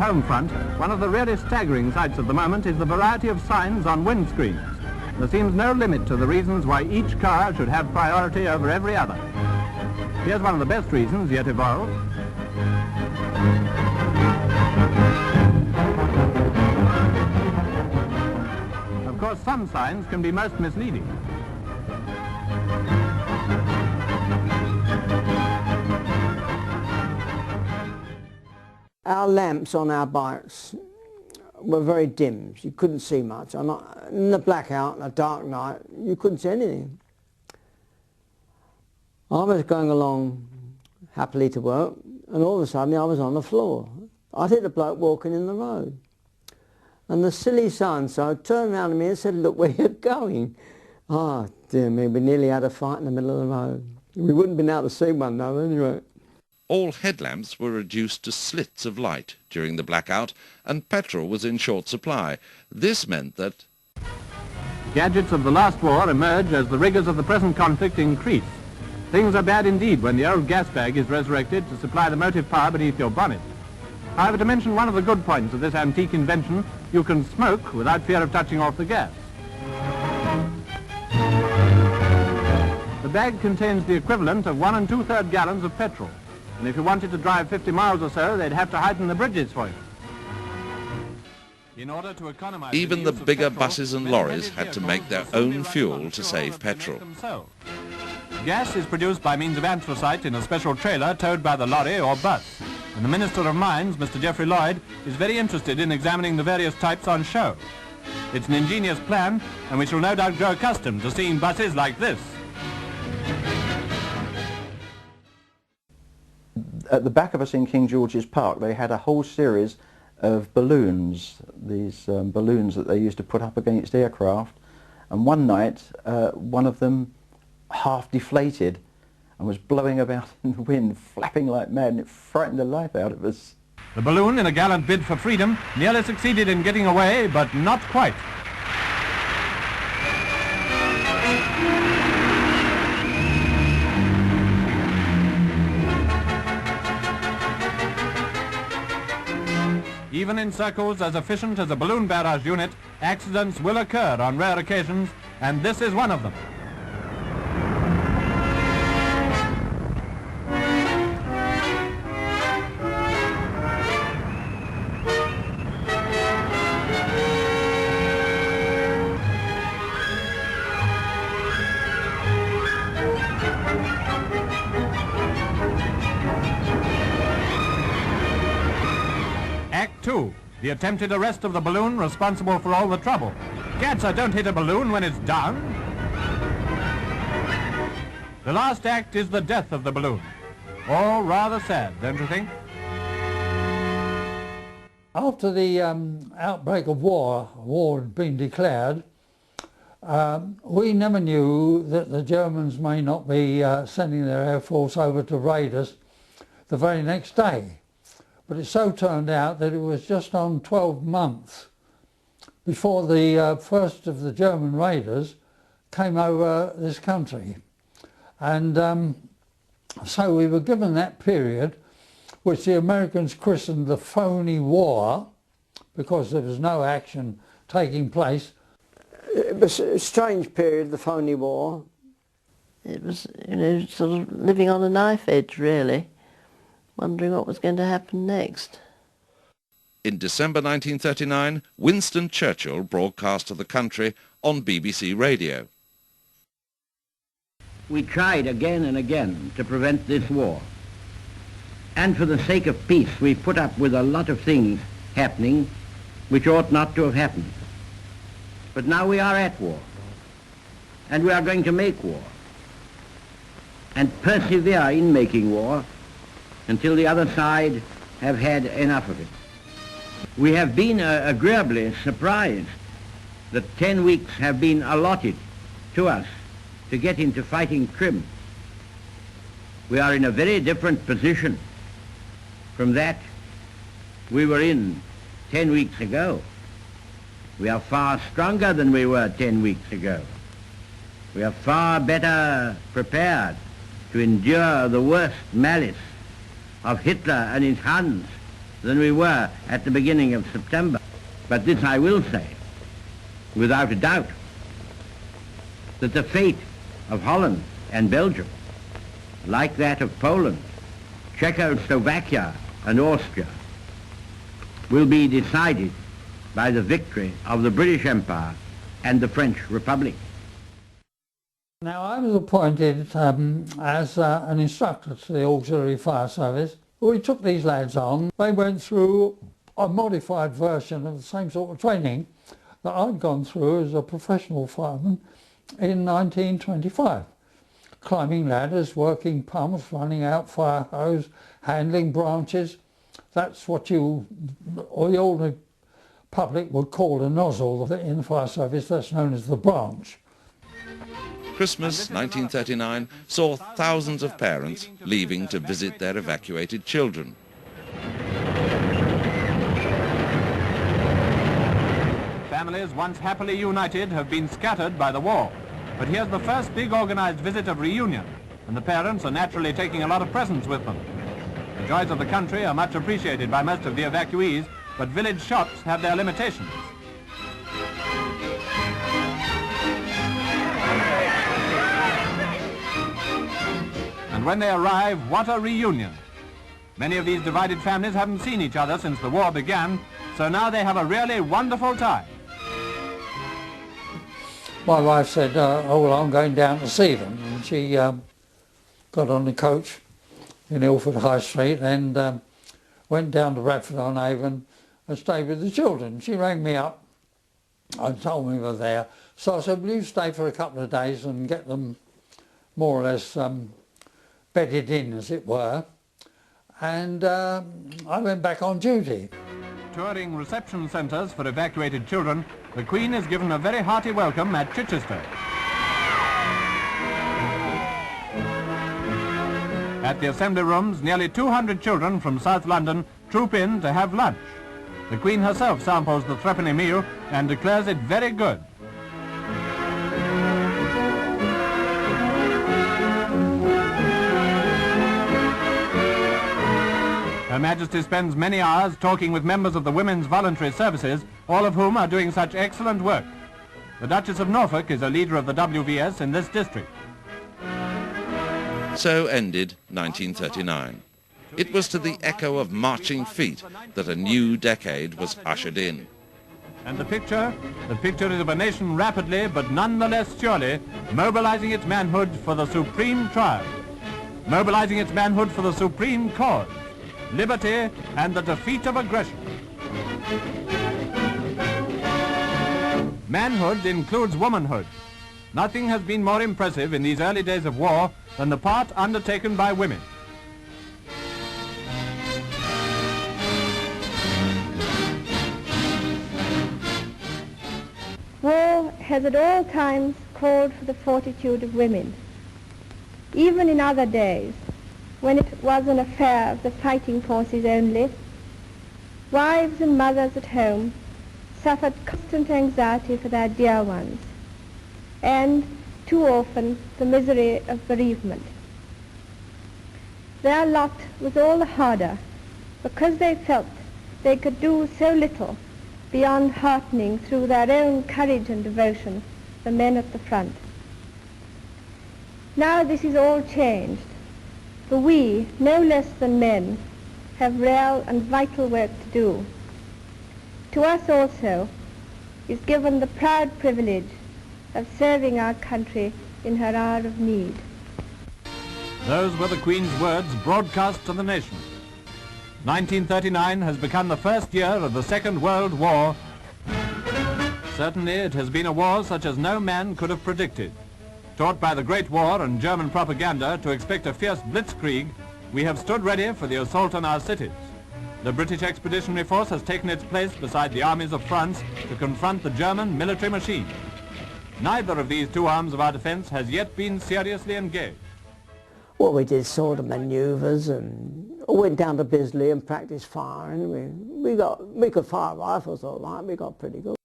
home front, one of the really staggering sights at the moment is the variety of signs on windscreens. There seems no limit to the reasons why each car should have priority over every other. Here's one of the best reasons yet evolved. Of course, some signs can be most misleading. Our lamps on our bikes were very dim. You couldn't see much. In the blackout, a dark night, you couldn't see anything. I was going along happily to work, and all of a sudden I was on the floor. I hit a bloke walking in the road. And the silly so-and-so turned around to me and said, "Look where you're going." Oh, dear me, we nearly had a fight in the middle of the road. We wouldn't have been able to see one though, anyway. All headlamps were reduced to slits of light during the blackout, and petrol was in short supply. This meant that Gadgets of the last war emerge as the rigours of the present conflict increase. Things are bad indeed when the old gas bag is resurrected to supply the motive power beneath your bonnet. However, to mention one of the good points of this antique invention, you can smoke without fear of touching off the gas. The bag contains the equivalent of 1 2/3 gallons of petrol. And if you wanted to drive 50 miles or so, they'd have to heighten the bridges for you. In order to economize even the bigger buses and lorries had to make their own fuel to save petrol. Gas is produced by means of anthracite in a special trailer towed by the lorry or bus. And the Minister of Mines, Mr. Geoffrey Lloyd, is very interested in examining the various types on show. It's an ingenious plan, and we shall no doubt grow accustomed to seeing buses like this. At the back of us in King George's Park, they had a whole series of balloons, these balloons that they used to put up against aircraft. And one night, one of them half deflated and was blowing about in the wind, flapping like mad, and it frightened the life out of us. The balloon, in a gallant bid for freedom, nearly succeeded in getting away, but not quite. Even in circles as efficient as a balloon barrage unit, accidents will occur on rare occasions, and this is one of them. Act 2, the attempted arrest of the balloon responsible for all the trouble. Gadser, don't hit a balloon when it's down. The last act is the death of the balloon. All rather sad, don't you think? After the outbreak of war had been declared, we never knew that the Germans may not be sending their air force over to raid us the very next day. But it so turned out that it was just on 12 months before the first of the German raiders came over this country. And so we were given that period, which the Americans christened the phony war, because there was no action taking place. It was a strange period, the phony war. It was, you know, sort of living on a knife edge, really, wondering what was going to happen next. In December 1939, Winston Churchill broadcast to the country on BBC Radio. We tried again and again to prevent this war. And for the sake of peace, we put up with a lot of things happening which ought not to have happened. But now we are at war, and we are going to make war, and persevere in making war until the other side have had enough of it. We have been agreeably surprised that 10 weeks have been allotted to us to get into fighting trim. We are in a very different position from that we were in 10 weeks ago. We are far stronger than we were 10 weeks ago. We are far better prepared to endure the worst malice of Hitler and his Huns than we were at the beginning of September. But this I will say, without a doubt, that the fate of Holland and Belgium, like that of Poland, Czechoslovakia and Austria, will be decided by the victory of the British Empire and the French Republic. Now I was appointed as an instructor to the Auxiliary Fire Service. We took these lads on. They went through a modified version of the same sort of training that I'd gone through as a professional fireman in 1925. Climbing ladders, working pumps, running out fire hose, handling branches. That's what you, or the older public would call a nozzle in the fire service. That's known as the branch. Christmas 1939 saw thousands of parents leaving to visit their evacuated children. Families once happily united have been scattered by the war. But here's the first big organized visit of reunion, and the parents are naturally taking a lot of presents with them. The joys of the country are much appreciated by most of the evacuees, but village shops have their limitations. And when they arrive, what a reunion! Many of these divided families haven't seen each other since the war began, so now they have a really wonderful time. My wife said, oh well, I'm going down to see them, and she got on the coach in Ilford High Street and went down to Bradford-on-Avon and stayed with the children. She rang me up and told me we were there, so I said, will you stay for a couple of days and get them more or less bedded in, as it were, and I went back on duty. Touring reception centres for evacuated children, the Queen is given a very hearty welcome at Chichester. At the assembly rooms, nearly 200 children from South London troop in to have lunch. The Queen herself samples the threepenny meal and declares it very good. Her Majesty spends many hours talking with members of the Women's Voluntary Services, all of whom are doing such excellent work. The Duchess of Norfolk is a leader of the WVS in this district. So ended 1939. It was to the echo of marching feet that a new decade was ushered in. And the picture is of a nation rapidly, but nonetheless surely, mobilizing its manhood for the supreme triumph, mobilizing its manhood for the supreme cause, liberty and the defeat of aggression. Manhood includes womanhood. Nothing has been more impressive in these early days of war than the part undertaken by women. War has at all times called for the fortitude of women. Even in other days, when it was an affair of the fighting forces only, wives and mothers at home suffered constant anxiety for their dear ones, and too often the misery of bereavement. Their lot was all the harder because they felt they could do so little beyond heartening through their own courage and devotion the men at the front. Now this is all changed, for we, no less than men, have real and vital work to do. To us also is given the proud privilege of serving our country in her hour of need. Those were the Queen's words broadcast to the nation. 1939 has become the first year of the Second World War. Certainly it has been a war such as no man could have predicted. Taught by the Great War and German propaganda to expect a fierce blitzkrieg, we have stood ready for the assault on our cities. The British Expeditionary Force has taken its place beside the armies of France to confront the German military machine. Neither of these two arms of our defense has yet been seriously engaged. Well, we did sort of manoeuvres and went down to Bisley and practiced firing. We could fire rifles all right, we got pretty good.